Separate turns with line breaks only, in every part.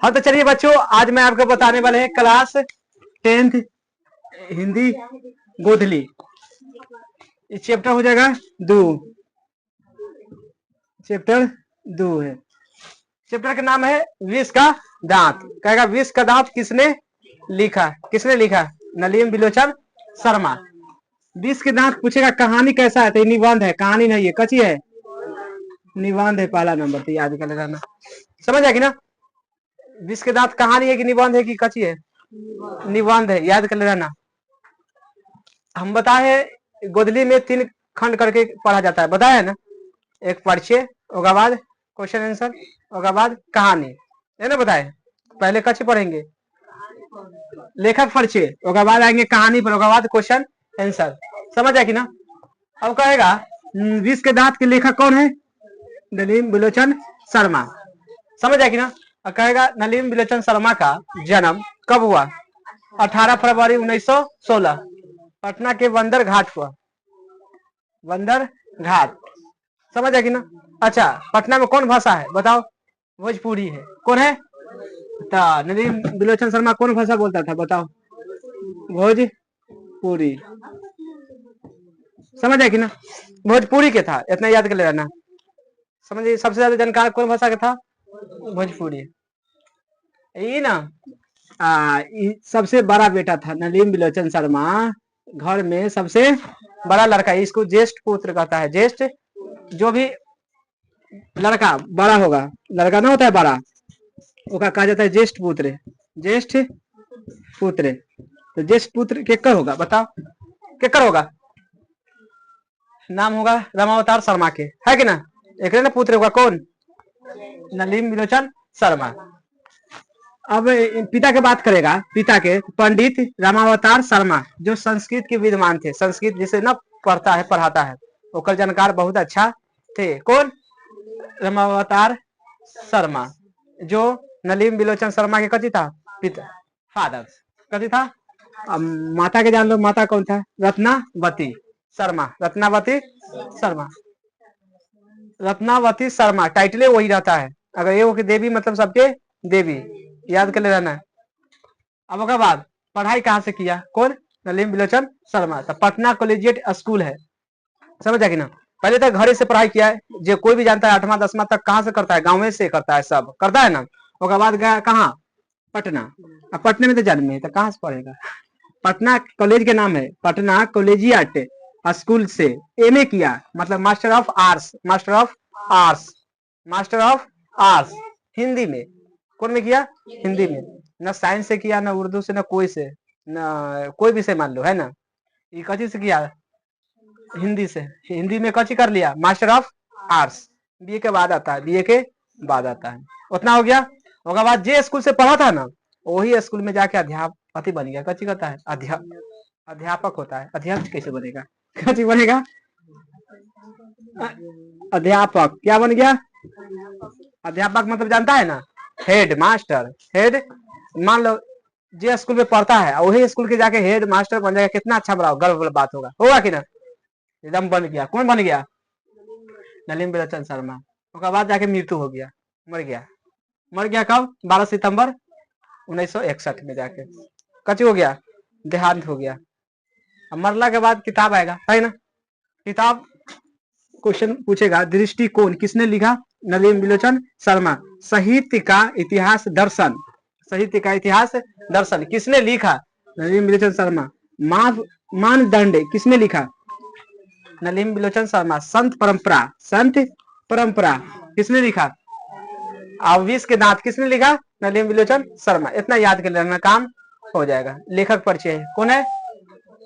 हाँ तो चलिए बच्चों, आज मैं आपको बताने वाले हैं क्लास 10th हिंदी गोधली। इस चैप्टर हो जाएगा 2, चैप्टर 2 है। चैप्टर का नाम है विष का दांत। कहेगा विष का दांत किसने लिखा? किसने लिखा? नलिन बिलोचन शर्मा। विष के दांत पूछेगा कहानी कैसा है, तो निबंध है, कहानी नहीं है। कची है? निबंध है, पहला नंबर तो याद कर लेना। समझ आएगी ना? विष के दांत कहानी है कि निबंध है कि कची है? निबंध है, याद कर लेना। हम बताए गोधली में 3 खंड करके पढ़ा जाता है, बताया है ना? एक परिचय, उसके बाद क्वेश्चन आंसर, उसके बाद कहानी, है ना? बताए पहले कच्छ पढ़ेंगे लेखक परिचय, उसके बाद आएंगे कहानी पर, उसके बाद क्वेश्चन आंसर। समझ आएगी ना? अब कहेगा विष के दांत के लेखक कौन है? नलिन बिलोचन शर्मा। समझ आएगी ना? अब कहेगा नलिन बिलोचन शर्मा का जन्म कब हुआ? 18 फरवरी 1916 पटना के बंदर घाट हुआ। बंदर घाट। समझ आएगी ना? अच्छा, पटना में कौन भाषा है बताओ? भोजपुरी है। कौन है? नलिन बिलोचन शर्मा कौन भाषा बोलता था बताओ? भोजपुरी। समझ आएगी ना? भोजपुरी के था, इतना याद कर लेना। समझिए, सबसे ज्यादा जानकार कौन भाषा का था? भोजपुरी। ये ना सबसे बड़ा बेटा था नलिन बिलोचन शर्मा, घर में सबसे बड़ा लड़का। इसको ज्येष्ठ पुत्र कहता है। ज्येष्ठ, जो भी लड़का बड़ा होगा, लड़का ना होता है बड़ा, उसका कहा जाता है ज्येष्ठ पुत्र। ज्येष्ठ पुत्र। तो ज्येष्ठ पुत्र केकर होगा बताओ? केकर होगा? नाम होगा रामावतार शर्मा के, है कि ना? एक ना पुत्र होगा कौन? नलिन बिलोचन शर्मा। अब पिता की बात करेगा। पिता के पंडित रामावतार शर्मा, जो संस्कृत के विद्वान थे। संस्कृत जिसे न पढ़ता है पढ़ाता है, ओकर जानकार बहुत अच्छा थे। कौन? रामावतार शर्मा, जो नलिन बिलोचन शर्मा के कथी था? पिता, फादर। कथी था? माता के जान लो, माता कौन था? रत्नावती शर्मा। रत्नावती शर्मा। रत्नावती शर्मा टाइटले वही रहता है। अगर ये हो कि देवी, मतलब सबके देवी, याद कर लेना है। अब उसके बाद पढ़ाई कहाँ से किया? कौन? नलिन बिलोचन शर्मा। तो पटना कॉलेजिएट स्कूल है। समझ आएगी ना? पहले तक घर से पढ़ाई किया है। जो कोई भी जानता है 8वां 10वां तक कहाँ से करता है? गाँव से करता है, सब करता है ना। उसके बाद गया कहाँ? पटना। अब पटने में तो जन्म है, तो कहाँ से पढ़ेगा? पटना कॉलेज के नाम है पटना कॉलेजिएट स्कूल से एमए किया, मतलब master of arts. Master of arts. Master of arts Hindi में। कौन में किया? हिंदी में। न साइंस से किया, न उर्दू से, न कोई से, न कोई भी से मान लो, है ना? ये कथी से किया? हिंदी से। हिंदी में कथी कर लिया? Master of arts. बीए के बाद आता है, बीए के बाद आता है। उतना हो गया। उसके बाद जे स्कूल से पढ़ा था ना, वही स्कूल में जाके अध्यापक बन गया। कथी कहता है? अध्यापक होता है। अध्यक्ष कैसे बनेगा? कथी बनेगा? अध्यापक। क्या बन गया? अध्यापक मतलब जानता है ना? Head master. हेड, मान लो जे स्कूल में पढ़ता है वही स्कूल के जाके हेड मास्टर बन जाएगा। कितना अच्छा बड़ा गर्व वाला बात होगा, होगा कि ना? एकदम बन गया। कौन बन गया? नलिन बिलोचन शर्मा। उसके बाद जाके मृत्यु हो गया, मर गया। मर गया कब? 12 सितंबर 1961 में जाके कच्ची हो गया, देहांत हो गया। अब मरला के बाद किताब आएगा, है ना? किताब क्वेश्चन पूछेगा, दृष्टिकोण किसने लिखा? नलिन बिलोचन शर्मा। साहित्य का इतिहास दर्शन। साहित्य का इतिहास दर्शन किसने लिखा? नलिन बिलोचन शर्मा। मानदंड किसने लिखा? नलिन बिलोचन शर्मा। संत परंपरा। संत परंपरा किसने लिखा? विष के दांत किसने लिखा? नलिन बिलोचन शर्मा। इतना याद कर लेना, काम हो जाएगा। लेखक परिचय कौन है?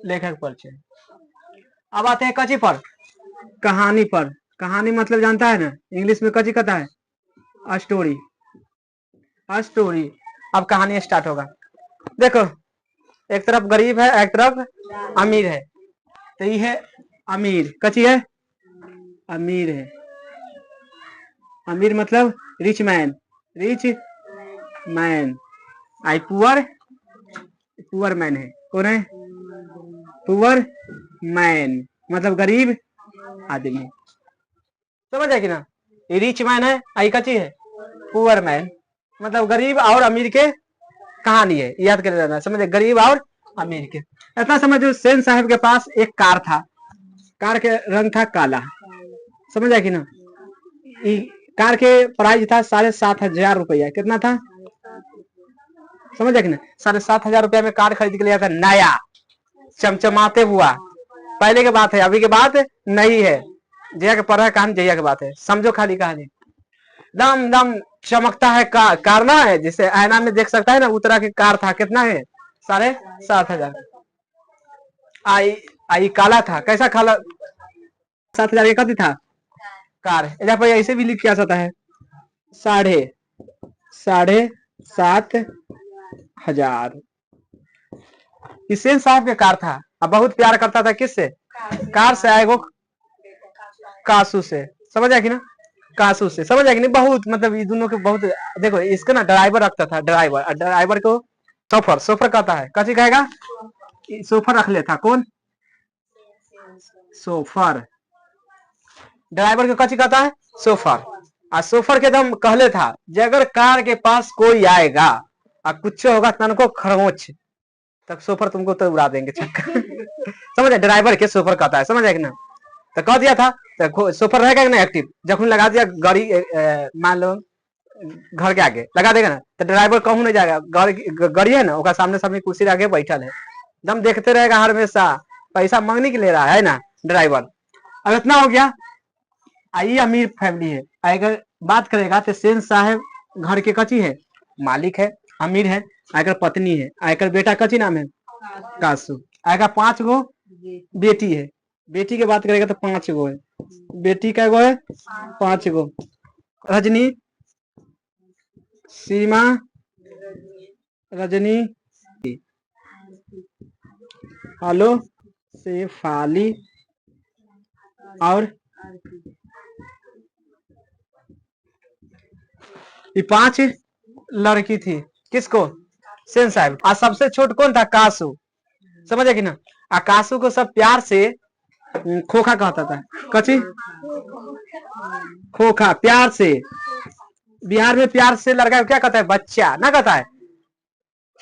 लेखक परिचय। अब आते हैं कची पर, कहानी पर। कहानी मतलब जानता है ना? इंग्लिश में कची कहता है? स्टोरी। स्टोरी। अब कहानी स्टार्ट होगा। देखो, एक तरफ गरीब है, एक तरफ अमीर है। तो ये है अमीर। कची है? अमीर है। अमीर मतलब rich man. Rich man. I poor, poor man है। कौन है? पुअर मैन मतलब गरीब आदमी। समझ है कि ना? ये रिच मैन है, आई कची है? Poor man. मतलब गरीब और अमीर के कहानी है, याद कर लेना, समझे, गरीब और अमीर के। इतना समझो, सेन साहब के पास एक कार था, कार के रंग था काला, समझ आया कि ना। कार के प्राइस था 7,500 रुपया। कितना था, समझ आया कि ना। 7,500 रुपया में कार खरीद के लिया था, नया चमचमाते हुआ। पहले के बात है, अभी के बात नहीं है। जया के पढ़ा कहानी, जया के बात है, समझो खाली कहानी। दम दम चमकता है कार ना है, जिसे आईना में देख सकता है ना, उतरा के कार था। कितना है, 7,500। आई आई काला था, कैसा काला, 7,000 का था कार। यहाँ पर ऐसे भी लिख के आ सकता है, 7,500। सेन साहब के कार था, अब बहुत प्यार करता था किससे, कार से, आएगो कासू से, समझ आया कि ना, कासू से, समझ आया कि नहीं। बहुत मतलब ये दोनों के बहुत, देखो इसका ना ड्राइवर रखता था, ड्राइवर को सोफर कहता है, कची कहेगा, सोफर रख लेता, कौन, सोफर। ड्राइवर को कची कहता है, सोफर। और सोफर के दम कहले था, जे अगर कार के पास कोई आएगा और कुछ होगा तनको खरगोच, तब सोफर तुमको तो उड़ा देंगे चक्कर। समझ, ड्राइवर के सोफर कहता है, समझ आया कि ना। तो कह दिया था, तो सोफर रहेगा कि ना एक्टिव, जब लगा दिया गाड़ी, मान लो घर के आगे लगा देगा ना, तो ड्राइवर कहूं नहीं जाएगा, गाड़ी है ना, उसका सामने सामने कुर्सी आगे बैठल है, दम देखते रहेगा हर हमेशा, पैसा मांगने के ले रहा है ना ड्राइवर। अब इतना हो गया, आई अमीर फैमिली है। अगर बात करेगा तो सेन साहब घर के कची है, मालिक है, अमीर है। अगर पत्नी है, आयकर बेटा कची नाम है, कासू। आएगा 5 गो बेटी है, बेटी की बात करेगा तो 5 गो है, बेटी का गो है 5 गो, रजनी, सीमा, रजनी, हेलो, शेफाली और ये 5 लड़की थी, किसको, सेन साहब। और सबसे छोट कौन था, कासू, समझे कि ना। कासू को सब प्यार से खोखा कहता था, कची, खोखा, प्यार से। बिहार में प्यार से लड़का क्या कहता है, बच्चा ना कहता है,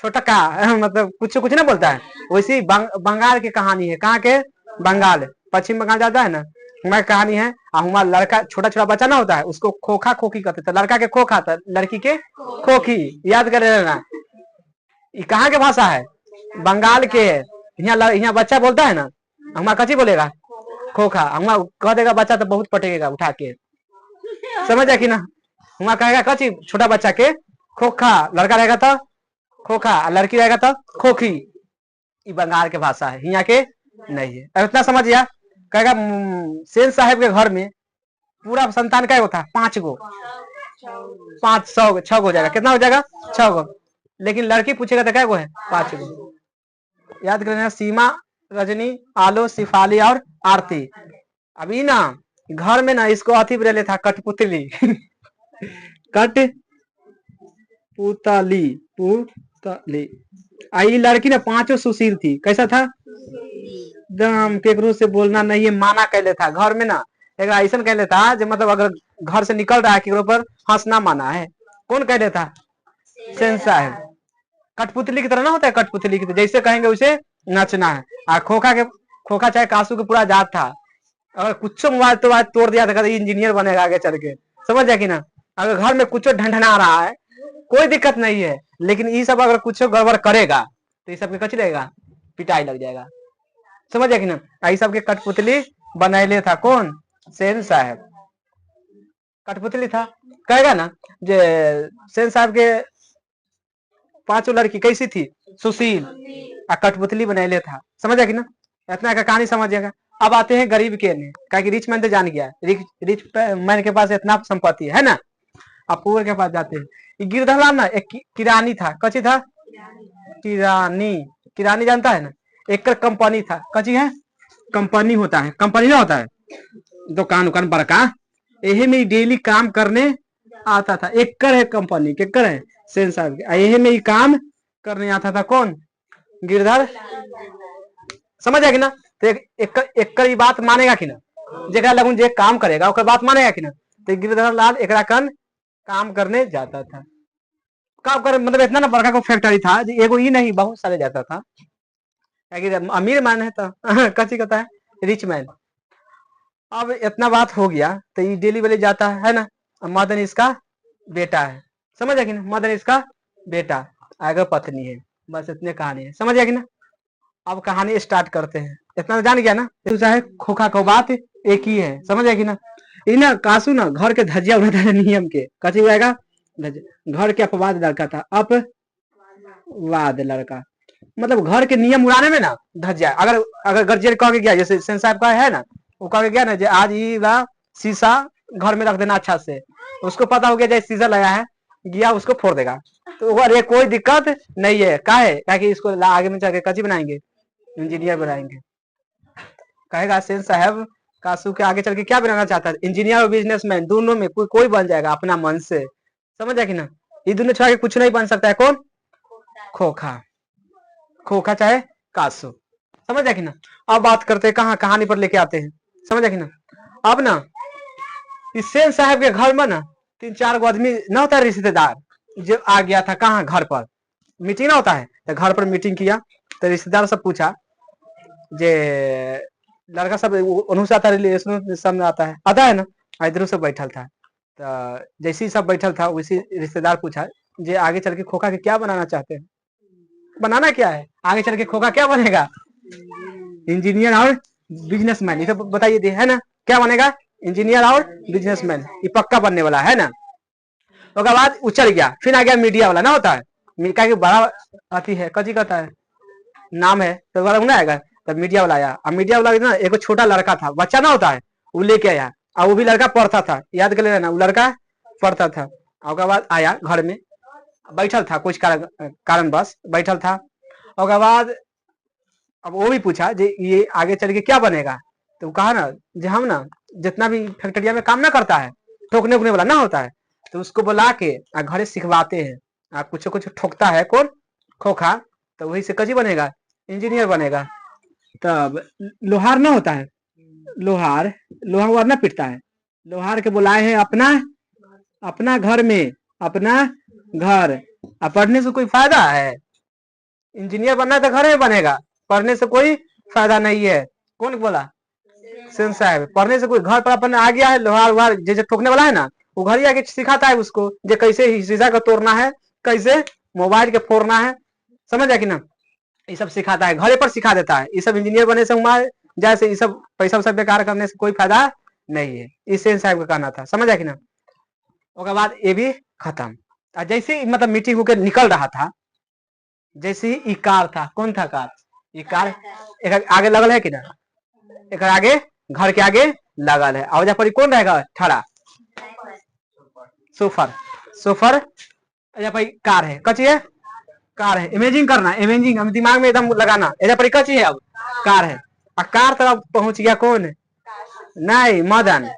छोटा का, मतलब कुछ कुछ ना बोलता है। वैसे बंगाल की कहानी है, कहाँ के, बंगाल, पश्चिम बंगाल जाता है ना, हमारी कहानी है। हमारा लड़का छोटा छोटा बच्चा ना होता है, उसको खोखा खोखी कहते थे। लड़का के खोखा था, लड़की के खोखी, याद कर लेना। ये कहाँ के भाषा है, बंगाल के है। यहाँ बच्चा बोलता है ना, हमारा कची बोलेगा, खोखा। हमारा कह देगा बच्चा तो बहुत पटेगा उठा के, समझ है कि ना। हमारा कहेगा कची, छोटा बच्चा के खोखा, लड़का रहेगा तो खोखा, लड़की रहेगा तो खोखी। ये बंगाल के भाषा है, यहाँ के नहीं है। अब इतना समझ गया। कहेगा सेन साहब के घर में पूरा संतान क्या होता है, 5 गो, 500 6 गो हो जाएगा, कितना हो जाएगा, 6 गो। लेकिन लड़की पूछेगा तो क्या गो है, 5 गो। याद कर लेना, सीमा, रजनी, आलो, शिफाली और आरती। अभी ना घर में ना इसको अथी ले था, कठपुतली। पुतली। आई लड़की ना 5 सुशील थी, कैसा था, दम केकरो से बोलना नहीं है, माना कहले था घर में ना। एक ऐसा कहले था जो मतलब अगर घर से निकल रहा है केकरो पर हंसना माना है। कौन कहले था, सेन साहब। कठपुतली की तरह ना होता है, कठपुतली की तरह जैसे कहेंगे उसे नचना है। और खोखा चाहे कासू के पूरा जात था, अगर कुछ मोबाइल तो बात तोड़ दिया था, इंजीनियर बनेगा आगे चल के, समझ जाए कि ना। अगर घर में कुछ ढंढना रहा है कोई दिक्कत नहीं है, लेकिन ये सब अगर कुछ गड़बड़ करेगा तो ये सब के कच लेगा, पिटाई लग जाएगा, समझ जाए कि ना। ये सब के कठपुतली बनैले था कौन, सेन साहब। कठपुतली था, कहेगा ना जे सेन साहब के 5 लड़की कैसी थी, सुशील, कठपुतली बनैले था, समझ कि ना। इतना का कहानी समझिएगा। अब आते हैं गरीब के ने, कि रिच मैन तो जान गया, रिच मैन के पास इतना संपत्ति है ना। अब पुअर के पास जाते हैं। गिरधर ना एक किरानी था, कची था, किरानी जानता है ना। एक कंपनी था, कची है, कंपनी होता है, कंपनी ना होता है, दुकान उकान बड़का, यही में डेली काम करने आता था। एकड़ है कंपनी, केकर है, सेन साहब के। यही में काम करने आता था कौन, गिरधर, समझ आया कि ना। तो एक बात मानेगा कि ना, जेकरा लगन जे काम करेगा ओकर बात मानेगा कि ना। तो गिरधर लाल एकरा कन काम करने जाता था। काम करे, मतलब इतना ना बड़का को फैक्ट्री था, एगो ही नहीं बहुत सारे जाता था, अमीर मैन है तो कची कहता है रिच मैन। अब इतना बात हो गया तो ये डेली वाले जाता है ना। मदन इसका बेटा है, समझ कि ना, मदन इसका बेटा, आगे पत्नी है, बस इतने कहानी है, समझ कि ना। अब कहानी स्टार्ट करते हैं, इतना तो जान गया ना, तो चाहे खोखा को बात एक ही है, समझ कि ना। ये ना कासू ना घर के धजिया उड़ाता है नियम के, कची उड़ाएगा घर के अपवाद लड़का था, अपवाद लड़का, मतलब घर के नियम उड़ाने में ना धज्जिया। अगर अगर गर्जियन कह के गया, जैसे सेन साहब का है ना, वो कह के गया ना जो आज ये शीशा घर में रख देना अच्छा से, उसको पता हो गया जैसे शीशा लाया है, गया उसको फोड़ देगा, तो अरे कोई दिक्कत नहीं है, का है क्या कि इसको आगे में चल के कची बनाएंगे, इंजीनियर बनाएंगे। कहेगा सेन साहब कासू के आगे चल के क्या बनाना चाहता है, इंजीनियर और बिजनेसमैन दोनों में कोई बन जाएगा अपना मन से, समझ कि ना। ये दोनों छोड़ा के कुछ नहीं बन सकता है, कौन, खोखा, खोखा चाहे कासू, समझ कि ना। अब बात करते हैं कहाँ कहानी पर लेके आते हैं, समझ कि ना। अब ना इस सेन साहब के घर में ना 3-4 गो आदमी ना होता है रिश्तेदार, जो आ गया था कहाँ घर पर मीटिंग ना होता है, तो घर पर मीटिंग किया, तो रिश्तेदार सब पूछा जे लड़का सब उन्हों से आता है, सामने आता है ना, इधरों से बैठल था, तो जैसे ही सब बैठल था वैसे रिश्तेदार पूछा जे आगे चल के खोखा के क्या बनाना चाहते हैं, बनाना क्या है आगे चल के खोखा क्या बनेगा, इंजीनियर और बिजनेसमैन, ये तो बताइए दे है ना, क्या बनेगा, इंजीनियर और बिजनेसमैन, ये पक्का बनने वाला है ना। उसके बाद उछल गया, फिर आ गया मीडिया वाला ना होता है, का बड़ा आती है कजी कहता है नाम है, तो बड़ा ना आएगा, तब मीडिया वाला आया। अब मीडिया वाला ना एक छोटा लड़का था, बच्चा ना होता है, वो लेके आया, और वो भी लड़का पढ़ता था, याद कर लेना, वो लड़का पढ़ता था। उसके बाद आया घर में, बैठल था कुछ कारण बस बैठल था। उसके बाद अब वो भी पूछा जे ये आगे चल के क्या बनेगा, तो कहा ना जो हम ना जितना भी फैक्ट्रिया में काम ना करता है, ठोकने उकने वाला ना होता है, तो उसको बुला के घरे सिखवाते हैं, कुछ कुछ ठोकता है कौन, खोखा, तो वही से कजी बनेगा, इंजीनियर बनेगा। तब लोहार ना होता है, लोहार लोहार ना पिटता है, लोहार के बुलाए हैं अपना अपना घर में, अपना घर। अब पढ़ने से कोई फायदा है, इंजीनियर बनना है तो घर में बनेगा, पढ़ने से कोई फायदा नहीं है, कौन बोला, सेन साहब। पढ़ने से कोई घर पर अपन आ गया है, लोहार वहार जैसे ठोकने वाला है ना, वो घर ही आके सिखाता है उसको जे कैसे शीशा का तोड़ना है, कैसे मोबाइल के फोड़ना है, समझ कि ना, ये सब सिखाता है, घरे पर सिखा देता है। ये सब इंजीनियर बने से उम्र जैसे ये सब पैसा वैसा बेकार करने से कोई फायदा नहीं है, इस सेन साहब का कहना था, समझ कि ना। उसके बाद ये भी खत्म। जैसे मतलब मीटिंग होकर निकल रहा था, जैसे ही कार था, कौन था कार, ये कार एक आगे लगल है कि ना, एक आगे घर के आगे लगल है, और पर कौन रहेगा ठड़ा, सोफर, सोफर पर कार है, कची है कार है, इमेजिंग करना, इमेजिंग हम दिमाग में एकदम लगाना, एजा पर कची है अब कार है, और कार तरफ पहुंच गया कौन, नहीं मदन,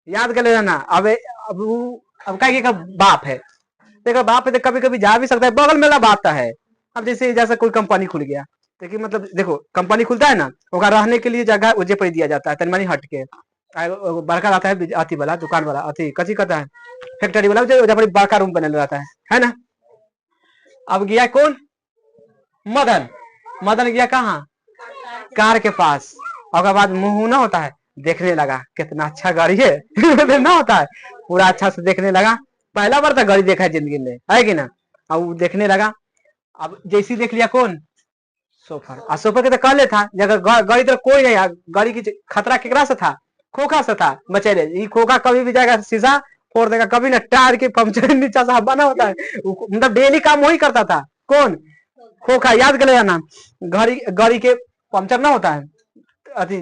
याद कर लेना। अब क्या बाप है, देखो बाप है तो कभी कभी जा भी सकता है, बगल में बात है। अब जैसे जैसा कोई कंपनी खुल गया, देखिए मतलब देखो कंपनी खुलता है ना, ओका रहने के लिए जगह उजे पर दिया जाता है, तनमनी हट के बड़का रहता है अति वाला दुकान वाला, अति कची कहता है फैक्ट्री वाला, बड़का रूम बने रहता है ना। अब गया कौन, मदन, मदन गया कहाँ, कार के पास, और बाद मुंह ना होता है, देखने लगा कितना अच्छा गाड़ी है ना होता है, पूरा अच्छा से देखने लगा, पहला बार तो गाड़ी देखा है जिंदगी में, है कि ना। अब देखने लगा, अब जैसी देख लिया कौन, सोफर, और सोफर के तो कहले था अगर गाड़ी तो कोई नहीं, गाड़ी की खतरा केकरा से था, खोखा से था, बचेले ये खोखा कभी भी जाएगा शीशा फोड़ देगा, कभी ना टायर के पंचर नीचा से बना होता है, मतलब डेली काम वही करता था, कौन, खोखा, याद कर लेना नाम। गाड़ी गाड़ी के पंचर ना होता है, अति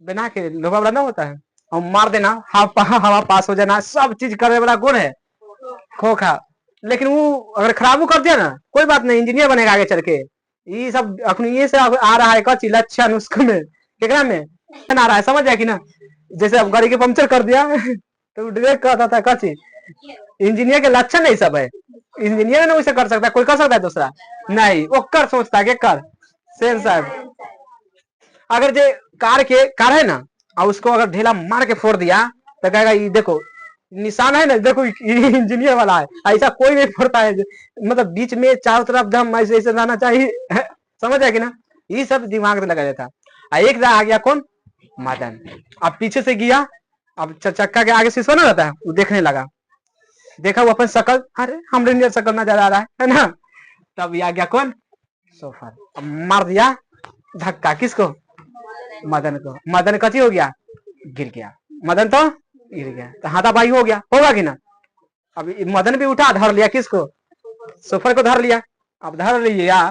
बना के लोहा वाला ना होता है, और मार देना, हवा पास हो जाना, सब चीज करने वाला कौन है, खोखा। लेकिन वो अगर खराब कर दिया ना, कोई बात नहीं, इंजीनियर बनेगा आगे चल के। ये सब अपनी ये से आ रहा है कच्ची लक्षण उसको में केकरा में आ रहा है, समझ जाए कि ना। जैसे अब गाड़ी के पंचर कर दिया तो डायरेक्ट कहता था कच्ची, इंजीनियर के लक्षण नहीं सब है, इंजीनियर ने उसे कर सकता है, कोई कर सकता है दूसरा नहीं, वो कर सोचता है कर सेन साहब। अगर जो कार है ना, और उसको अगर ढेला मार के फोड़ दिया तो कहेगा ये देखो निशान है ना, देखो इंजीनियर वाला है, ऐसा कोई नहीं पड़ता है मतलब बीच में चारों तरफ दम ऐसे ऐसे रहना चाहिए समझ आया कि ना, ये सब दिमाग में लगा जाता है। एक आ गया कौन, मदन। अब पीछे से गया, अब चक्का के आगे शीशा ना रहता है, वो देखने लगा, देखा वो अपन शकल, अरे हमरे लिए शकल नजर आ रहा है ना। तब ये आ गया कौन, सोफर। अब मार दिया धक्का, किसको, मदन को। मदन कथी हो गया, गिर गया। मदन तो गिर गया, तो हाथापाई हो गया, होगा कि ना। अब मदन भी उठा, धर लिया किसको, सोफर को धर लिया। अब धर लिया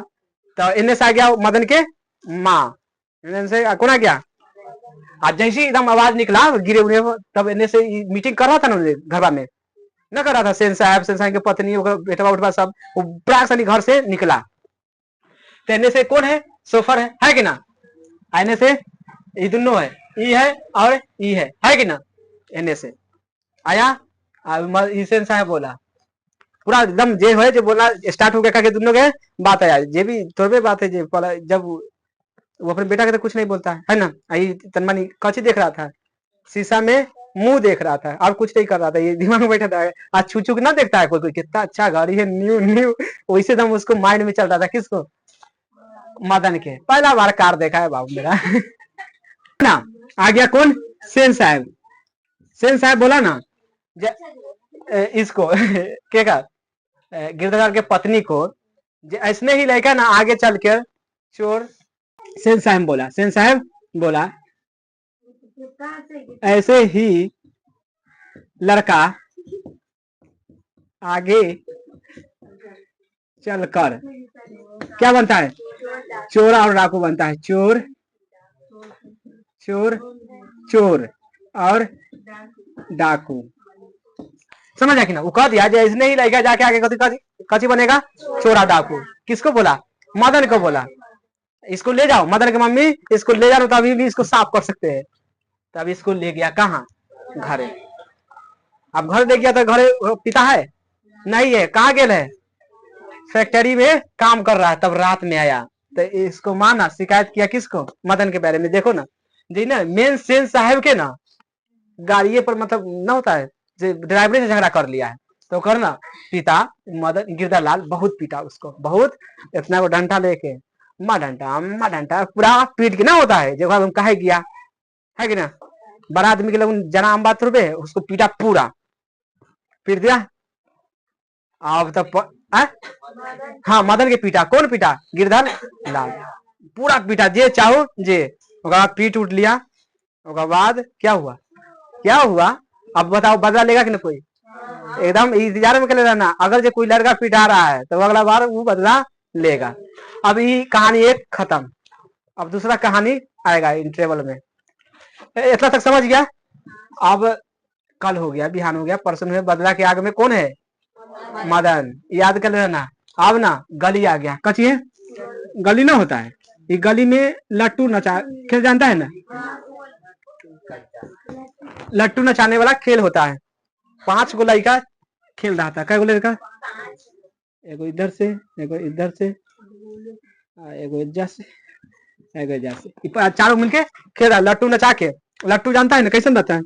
तो इनने से आ गया मदन के माँ, से कौन आ गया। आज जैसे एकदम आवाज निकला गिरे उड़े, तब इनने से मीटिंग कर रहा था ना घरवा में, न कर रहा था सेन साहब की पत्नी बेटवा उठवा सब, वो प्राण घर से निकला। तो इनने से कौन है, सोफर है कि ना। आने से ये दोनों है, ई है और ई है कि ना। इनने से आया, ईसेन साहब बोला, पूरा एकदम जे है जो बोला स्टार्ट हो गया, दोनों के बात आया, जे भी थोड़े बात है, जब वो अपने बेटा के तो कुछ नहीं बोलता है ना। आई तनमनी कच्ची देख रहा था, शीशा में मुंह देख रहा था, और कुछ नहीं कर रहा था, ये दिमाग में बैठा था। आज छू छू ना देखता है कोई कोई, कितना अच्छा गाड़ी है, न्यू न्यू, वैसे दम उसको माइंड में चल रहा था, किसको, मदन के। पहला बार कार देखा है बाबू मेरा ना। आ गया कौन, सेन साहब। सेन साहब बोला ना इसको क्या का, गिरधर के पत्नी को, ऐसने ही लड़का ना आगे चल कर चोर। सेन साहब बोला, सेन साहब बोला ऐसे ही लड़का आगे चलकर क्या बनता है, चोर और डाकू बनता है। चोर चोर चोर और डाकू, समझ आ कि ना। वो कह दिया इसने ही लड़का जाके आगे कथी बनेगा, चोरा डाकू। किसको बोला, मदन को बोला, इसको ले जाओ, मदन की मम्मी इसको ले जाओ, तो अभी भी इसको साफ कर सकते हैं। तब इसको ले गया कहाँ, घरे। अब घर देख गया तो घरे पिता है नहीं है, कहाँ गेल है, फैक्ट्री में काम कर रहा है। तब रात में आया तो इसको माना, शिकायत किया किसको, मदन के बारे में। देखो ना जी ना, मेन सेन साहब के ना गाड़िए पर मतलब न होता है, ड्राइवर से झगड़ा कर लिया है, तो करना पिता मदन गिरधर लाल बहुत पीटा उसको, बहुत, इतना वो डंडा लेके माँ डंडा पूरा पीट के ना होता है, जब हम कहे गया है कि ना, बड़ा आदमी के लोग जना आम बात रुपए उसको पीटा, पूरा पीट दिया। अब तो हाँ मदन के पीटा, कौन पीटा, गिरधर लाल, पूरा पीटा, जे चाहो जे। पीट उठ लिया, बाद क्या हुआ, क्या हुआ, अब बताओ बदला लेगा कि ना कोई, एकदम इंतजार में रहना। अगर जो कोई लड़का पिटा रहा है तो अगला बार वो बदला लेगा। अब ये कहानी एक खत्म, अब दूसरा कहानी आएगा इंटरवल में। इतना तक समझ गया। अब कल हो गया, बिहान हो गया, परसों में बदला के आग में कौन है, मदन, याद कर लेना। अब ना गली आ गया, कची है गली ना होता है, ये गली में लट्टू नचा खेल, जानता है ना, लट्टू नचाने वाला खेल होता है। 5 गो लड़का खेल रहा था, कै गो लड़का, एगो इधर से, एगो इधर से, एगो इधर से, एगो इधर से, चारों मिलके खेल रहा, लट्टू नचा के। लट्टू जानता है ना कैसे रहता है,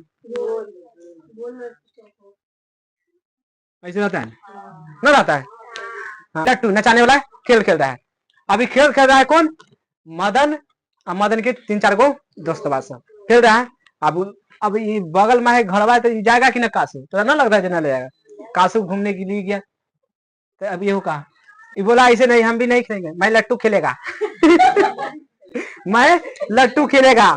कैसे रहता है ना, रहता है हाँ। लट्टू नचाने वाला खेल खेल रहा है। अभी खेल खेल रहा है कौन, मदन, मदन के 3-4 गो दोस्त सब खेल रहा है। अब ये बगल में है घरवा, तो जाएगा कि ना कासू, तो ना लगता है जना ले जाएगा, कासू घूमने के लिए गया। तो अब ये कहा, ये बोला ऐसे नहीं, हम भी नहीं खेलेंगे, मैं लट्टू खेलेगा मैं लट्टू खेलेगा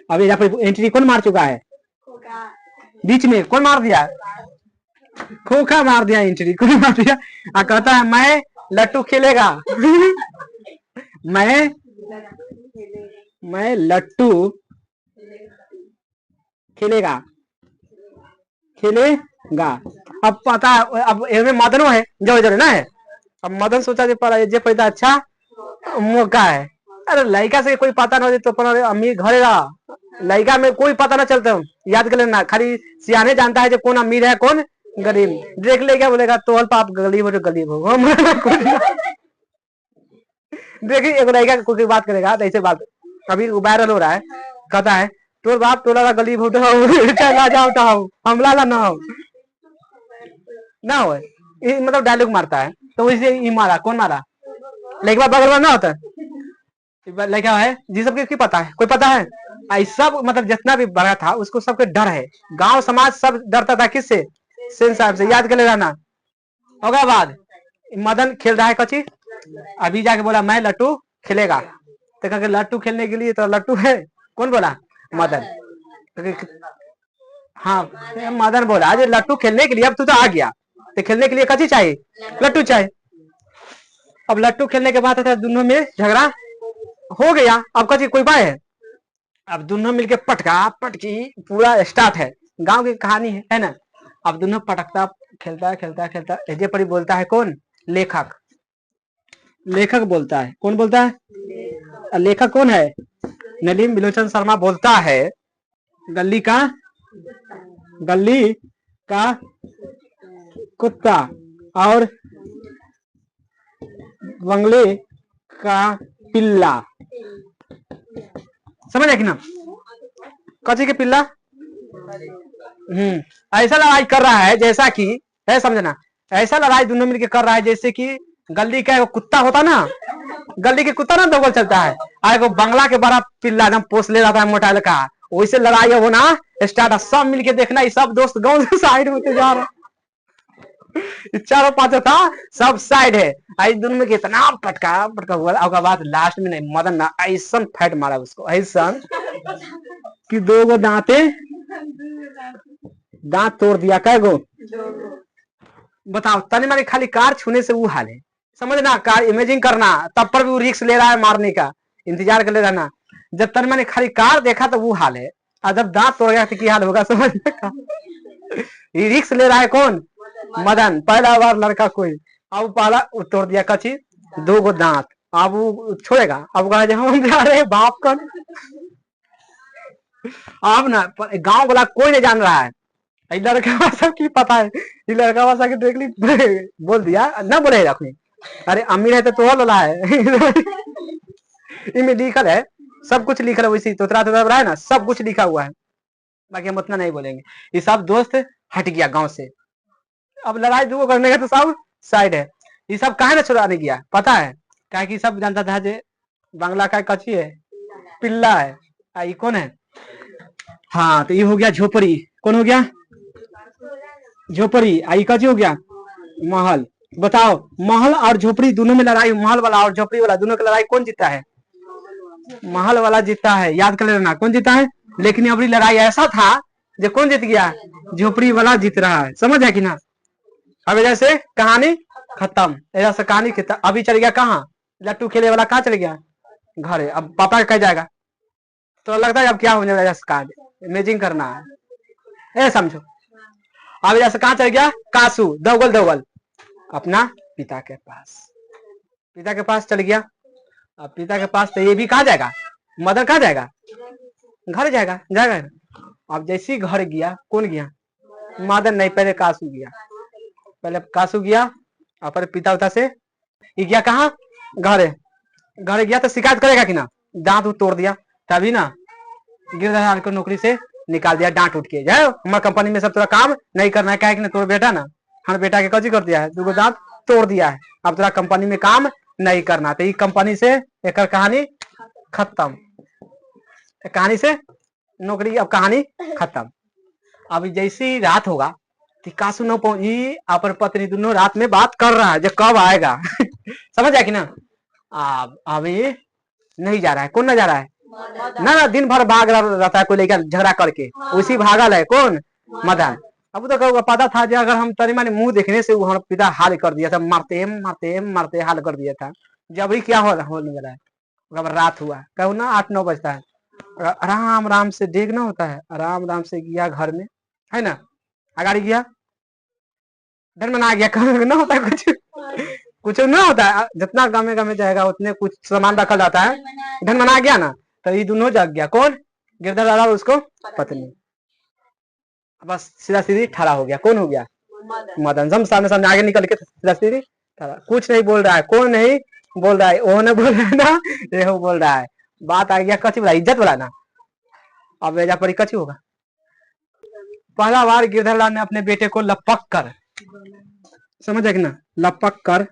अभी यहाँ पर एंट्री कौन मार चुका है, बीच में कौन मार दिया, खोखा मार दिया, एंट्री कौन मार दिया। कहता है मैं लट्टू खेलेगा मैं लट्टू खेलेगा खेलेगा। अब पता है, अब इसमें मदनो है जो इधर ना है। अब मदन सोचा जे पैदा अच्छा मौका है, अरे लड़का से कोई पता ना हो तो अमीर घरे रहा, लड़का में कोई पता ना चलता, याद कर लेना, खाली सियाने जानता है जब कौन अमीर है कौन गरीब। देख ले क्या बोलेगा, तो आप गरीब हो तो गरीब हो देखिए एक लड़का कोई बात करेगा तो ऐसे बात, अभी वायरल हो रहा है, कहता है तोर बाप टोला गली भोट चला जाओ तो हमला ला ना हो, मतलब डायलॉग मारता है तो वैसे ही मारा। कौन मारा? लेकिन बगल में ना होता लड़का है जी, सबके पता है, कोई पता है? सब मतलब जितना भी बड़ा था उसको सबके डर है, गांव समाज सब डरता था। किससे? सेन साहब से। याद कर ले रहना। होगा बाद मदन खेल रहा है कची, अभी जाके बोला मैं लट्टू खेलेगा, तो कहा लट्टू खेलने के लिए तो लट्टू है। कौन बोला? मदन। हाँ मदन बोला अरे लट्टू खेलने के लिए, अब तू तो आ गया तो खेलने के लिए कची चाहिए? लट्टू चाहिए। अब लट्टू खेलने के बाद दोनों में झगड़ा हो गया। अब कची कोई पाए है? अब दोनों मिलके पटका पटकी पूरा स्टार्ट है, गांव की कहानी है ना। अब दोनों पटकता खेलता खेलता खेलता एजे परी बोलता है कौन? लेखक। लेखक बोलता है। कौन बोलता है? लेखक कौन है? नलीम बिलोचन शर्मा बोलता है गली का कुत्ता और बंगले का पिल्ला। समझ है कि ना? कची के पिल्ला। ऐसा लड़ाई कर रहा है जैसा कि है, समझना, ऐसा लड़ाई दोनों मिलकर कर रहा है जैसे कि गली का कुत्ता होता ना, गली के कुत्ता ना दौगल चलता है, आए वो बंगला के बड़ा पिल्ला एकदम पोस ले जाता है मोटा का, वैसे लड़ाई है वो ना स्टार्ट। सब मिलके देखना, सब दोस्त गांव से साइड होते जा रहा, चारों पांचों था सब साइड है। आई दोनों में कितना पटका पटका हुआ। उसके बाद लास्ट में नहीं, मदन ना ऐसा फैट मारा उसको, ऐसा कि 2 गो दांत तोड़ दिया। कै गो? बताओ। तनी मानी खाली कार छूने से वो हाल है, समझना। कार इमेजिन करना, तब पर भी वो रिक्स ले रहा है मारने का, इंतजार कर ले रहना। जब तनी मानी खाली कार देखा तो वो हाल है, और जब दांत तोड़ गया तो क्या हाल होगा समझने का। रिक्स ले रहा है कौन? मदन। पहला बार लड़का कोई, अब पहला तोड़ दिया कची 2 गो दांत। अब वो छोड़ेगा? अब कहा हम जा रहे बाप का। अब ना गांव वाला कोई नहीं जान रहा है, लड़का भाषा की पता है, लड़का भाषा की देख ली बोल दिया ना, बोले रखनी अरे अमीर है तो लोला है। इनमें लिखल है, सब कुछ लिखल है, वैसे तोतरा तोतरा है ना, सब कुछ लिखा हुआ है, बाकी हम उतना नहीं बोलेंगे। ये सब दोस्त हट गया गांव से। अब लड़ाई दो करने का तो सब साइड है। ये सब कहा ना छुड़ाने गया पता है? क्या कि सब जानता था जे बांग्ला का कच्ची है, पिल्ला है। ये कौन है? हाँ तो ये हो गया झोपड़ी। कौन हो गया? झोपड़ी। आई कच्ची हो गया महल। बताओ महल और झोपड़ी दोनों में लड़ाई, महल वाला और झोपड़ी वाला दोनों की लड़ाई कौन जीता है? महल वाला जीता है, याद कर लेना कौन जीता है। लेकिन अबरी लड़ाई ऐसा था जो कौन जीत गया? झोपड़ी वाला जीत रहा है, समझ है कि ना? अब जैसे कहानी खत्म, ऐसा कहानी खत्म। अभी चल गया कहाँ? लट्टू खेले वाला कहाँ चल गया? घर है। अब पापा कह जाएगा तो लगता है अब क्या होने वाला है, इमेजिन करना है, समझो। अब जैसे कहाँ चल गया? कासू दौगल दौगल अपना पिता के पास, पिता के पास चल गया। अब पिता के पास तो ये भी कहाँ जाएगा? मदन कहाँ जाएगा? घर जाएगा, जाएगा। अब जैसे घर गया, कौन गया? मदन नहीं, पहले कासू गया। पहले कासू गया और पिता उता से ये गया कहाँ? घर। घर गया तो शिकायत करेगा कि ना? दांत तोड़ दिया तभी ना गिरधर को नौकरी से निकाल दिया, डांट उठ के जाओ हमारे कंपनी में सब तेरा काम नहीं करना है। क्या है कि तोड़ बेटा ना, हाँ बेटा के कजी कर दिया है, 2 गो दांत तोड़ दिया है, अब तेरा कंपनी में काम नहीं करना। तो ये कंपनी से एक कहानी खत्म, कहानी से नौकरी, अब कहानी खत्म। अब जैसी रात होगा कि कासू न पहुंची, अपन पत्नी दोनों रात में बात कर रहा है जो कब आएगा। समझ आया कि ना? अभी नहीं जा रहा है। कौन ना जा रहा है? ना दिन भर भाग रहता है कोई लेकर झगड़ा करके, उसी भागल है कौन? मदन। अब तो पता था जो अगर हम तनी मानी मुंह देखने से वो पिता हाल कर दिया था, मारते मारते मारते हाल कर दिया था। जब ही क्या होने वाला है? अब रात हुआ, कहू ना 8-9 बजता है, आराम आराम से देखना होता है, आराम आराम से गया घर में, है ना, अगाड़ी गया, डर मना गया, ना होता है कुछ, कुछ ना होता है। जितना गामे गामे जाएगा उतने कुछ सामान रखा जाता है, ढन मना गया ना तो ये दोनों जग गया। कौन? गिरधर लाला और उसको पत्नी, बस सीधा सीधी ठहरा हो गया। कौन हो गया? मदन। हम सामने सामने आगे निकल के सीधा सीधी ठहरा, कुछ नहीं बोल रहा है। कौन नहीं बोल रहा है? वो नहीं बोल रहा है ना, ये बोल रहा है। बात आ गया कच्ची वाला, इज्जत वाला ना। अब एजा पर कथी होगा? पहला बार गिरधरलाल ने अपने बेटे को लपक कर, समझ कि ना, लपक कर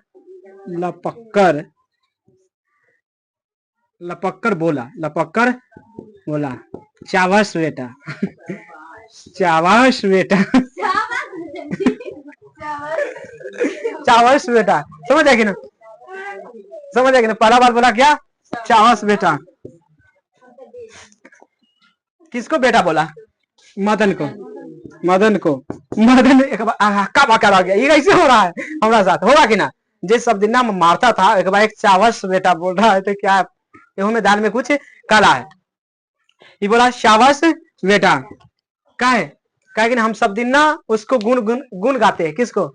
बोला शाबाश बेटा शाबाश बेटा शाबाश बेटा, समझ कि ना, पहला बार बोला क्या? शाबाश बेटा। किसको बेटा बोला? मदन को। मदन एक बार हक्का बक्का रह गया, ये कैसे हो रहा है हमारा साथ, होगा कि ना? जिस सब दिन ना मारता था, एक बार एक शाबाश बेटा बोल रहा है, तो क्या गेहूं में दाल में कुछ काला है? ये बोला शाबाश बेटा, क्या कि हम सब दिन ना उसको गुण गाते हैं। किसको?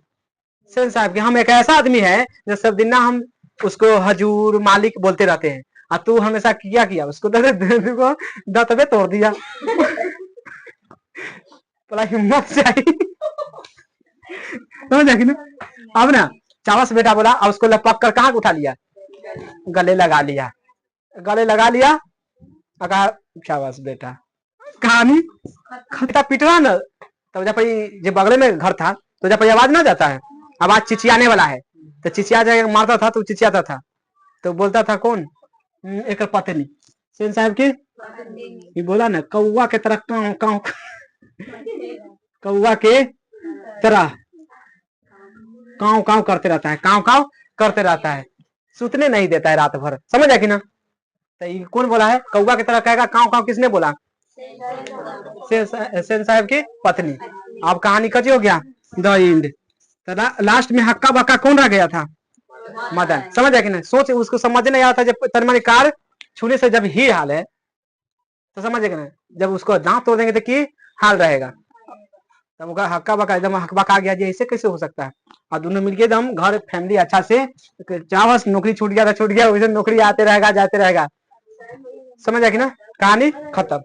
सेन साहब के। हम एक ऐसा आदमी है जो सब दिन ना हम उसको हजूर मालिक बोलते रहते हैं, और तू हमेशा किया उसको दतबे तोड़ दिया बड़ा हिम्मत चाहिए समझ ना। अब ना चावस बेटा बोला, और उसको लपक कर कहाँ उठा लिया? गले लगा लिया और कहा शाबाश बेटा। कहानी खत्ता पिटवा ना, तो जब जो बगले में घर था, तो जब आवाज ना जाता है, आवाज चिचियाने वाला है, तो चिचिया जाकर मारता था, तो चिचियाता था, तो बोलता था कौन? एक पत्नी सेन साहब की। ये बोला ना कौवा के तरह कौवा के तरह काव काव करते रहता है, सुतने नहीं देता है रात भर, समझ है कि ना? तो ये कौन बोला है? कौवा की तरह कहेगा काव काव, किसने बोला? सेन साहब की पत्नी। अब कहानी कची हो गया? The end. तो लास्ट में हक्का बक्का कौन रह गया था? मदन, समझ है कि नहीं? सोच, उसको समझ नहीं आता, जब तनमनी कार छूने से जब ही हाल है, तो समझ है कि नहीं? जब उसको दांत तोड़ देंगे तो की हाल रहेगा? तब हक्का बक्का एकदम हकबका आ गया जी, ऐसे कैसे हो सकता है? और दोनों मिलके एकदम घर फैमिली अच्छा से, चाहे नौकरी छूट गया, वैसे नौकरी आते रहेगा जाते रहेगा, समझ है कि ना? कहानी खत्म।